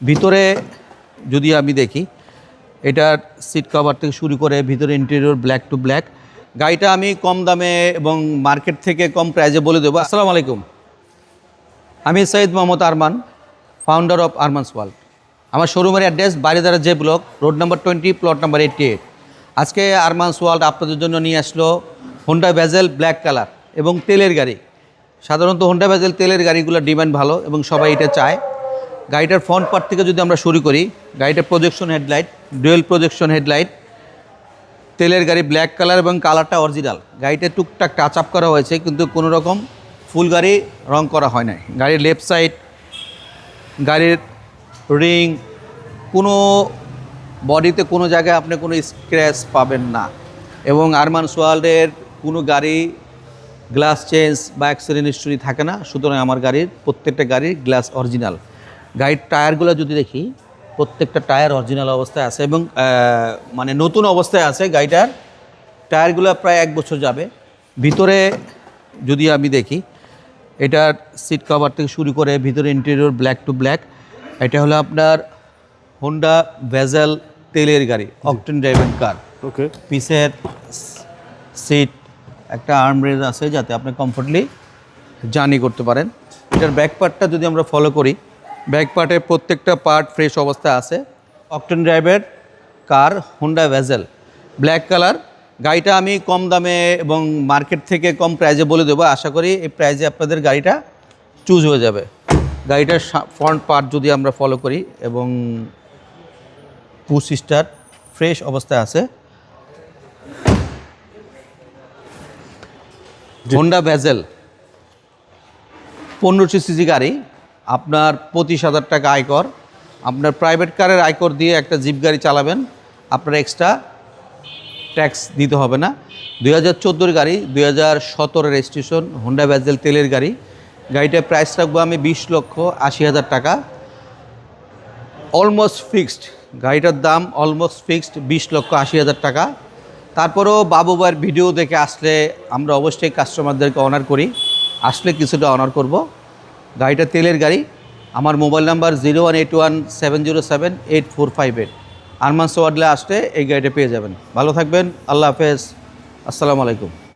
ভিতরে যদি আমি দেখি, এটার সিট কভার থেকে শুরু করে ভিতরে ইন্টেরিয়র ব্ল্যাক টু ব্ল্যাক। গাড়িটা আমি কম দামে এবং মার্কেট থেকে কম প্রাইসে বলে দেবো। আসসালামু আলাইকুম, আমি Syed Mohammad Arman, founder of Arman's world. আমার শোরুমের address Baridhara J block, road number 20, plot number 88। আজকে আরমানস ওয়ার্ল্ড আপনাদের জন্য নিয়ে আসলো হোন্ডা ভেজেল ব্ল্যাক কালার এবং তেলের গাড়ি। সাধারণত হোন্ডা ভেজেল তেলের গাড়িগুলোর ডিমান্ড ভালো এবং সবাই এটা চায়। গাড়িটার ফ্রন্ট পার্ট থেকে যদি আমরা শুরু করি, গাড়িটার projection headlight, dual projection headlight, তেলের গাড়ি, ব্ল্যাক কালার এবং কালারটা অরিজিনাল। গাড়িটা টুকটাক টাচ আপ করা হয়েছে, কিন্তু কোনো রকম ফুল গাড়ি রং করা হয় নাই। গাড়ির লেফট সাইড, গাড়ির রিং, কোনো বডিতে কোনো জায়গায় আপনি কোনো স্ক্র্যাচ পাবেন না। এবং আরমানস ওয়ার্ল্ডের কোনো গাড়ি গ্লাস চেঞ্জ বা অ্যাক্সিডেন্ট হিস্টরি থাকে না। সুতরাং আমার গাড়ির প্রত্যেকটা গাড়ির গ্লাস অরিজিনাল। গাড়ির টায়ারগুলো যদি দেখি, প্রত্যেকটা টায়ার অরিজিনাল অবস্থায় আছে এবং মানে নতুন অবস্থায় আছে। গাড়িটার টায়ারগুলো প্রায় 1 বছর যাবে। ভিতরে যদি আমি দেখি, এটার সিট কভার থেকে শুরু করে ভিতরে ইন্টেরিয়র ব্ল্যাক টু ব্ল্যাক। এটা হলো আপনার হোন্ডা ভেজেল তেলের গাড়ি, অকটেন ড্রাইভেন কার। ওকে, পিসের সিট একটা আর্মরেস্ট আছে যাতে আপনি কমফোর্টলি জার্নি করতে পারেন। এটার ব্যাক পার্টটা যদি আমরা ফলো করি, ব্যাক পার্টের প্রত্যেকটা পার্ট ফ্রেশ অবস্থায় আছে। অকটেন ড্রাইভের কার, হোন্ডা ভেজেল ব্ল্যাক কালার। গাড়িটা আমি কম দামে এবং মার্কেট থেকে কম প্রাইজে বলে দেবো। আশা করি এই প্রাইজে আপনাদের গাড়িটা চুজ হয়ে যাবে। গাড়িটার ফ্রন্ট পার্ট যদি আমরা ফলো করি এবং পুশ স্টার্ট ফ্রেশ অবস্থায় আছে। হোন্ডা ভেজেল 1500 সিসি গাড়ি, আপনার 25,000 টাকা আয়কর। আপনার প্রাইভেট কারের আয়কর দিয়ে একটা জিপ গাড়ি চালাবেন, আপনার এক্সট্রা ট্যাক্স দিতে হবে না। 2014 গাড়ি, 2017 রেজিস্ট্রেশন, হোন্ডা ভেজেল তেলের গাড়ি। গাড়িটার প্রাইস রাখবো আমি 20,80,000 টাকা, অলমোস্ট ফিক্সড। গাড়িটার দাম অলমোস্ট ফিক্সড 20,80,000 টাকা। তারপরেও বাবু ভাইয়ের ভিডিও দেখে আসলে আমরা অবশ্যই কাস্টমারদেরকে অনার করি, আসলে কিছুটা অনার করব। গাড়িটা তেলের গাড়ি। আমার মোবাইল নাম্বার 0181707845 আরমানস ওয়ার্ল্ডে আসলে এই গাড়িটা পেয়ে যাবেন। ভালো থাকবেন, আল্লাহ হাফেজ, আসসালামু আলাইকুম।